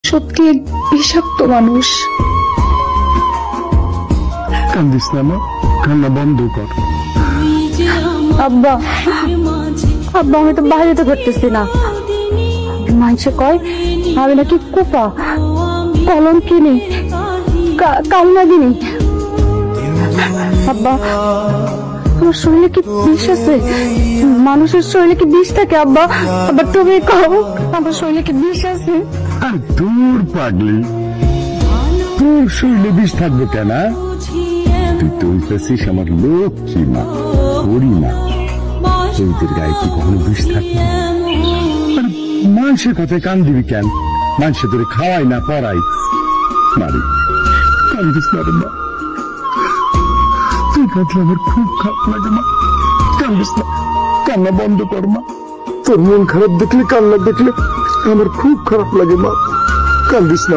সত্যি এক বিষাক্ত মানুষ। কান্দিস না মা, কান্না বন্ধ কর। আব্বা আব্বা আমি তো বাইরে তো করতেছি না, মানুষে কয় আমি নাকি কুপা কলম কিনি কালনাগিনি। আব্বা আমার শরীরে কি বিষ আছে? মানুষের শরীরে কি বিষ থাকে? আব্বা আবার তুমি কও আমার শরীরে কি বিষ আছে? আর দূর পাগলি, তোর শরীরে বিষ থাকবে কেন? তুই তো হইতেছিস আমার লক্ষ্মী মা, করি না। তোদের গায়ে কি কখনো বিষ থাকে? মানুষের কথায় কান দিবি কেন? মানুষের তোরে খাওয়াই না পড়াই। মারি কান্দিস না রে মা, তুই কাঁদলে আমার খুব খারাপ লাগে মা। কান্দিস না, কান্না বন্ধ কর মা। তোর মন খারাপ দেখলে, কান্না দেখলে আমার খুব খারাপ লাগে মা। কান্দিস না।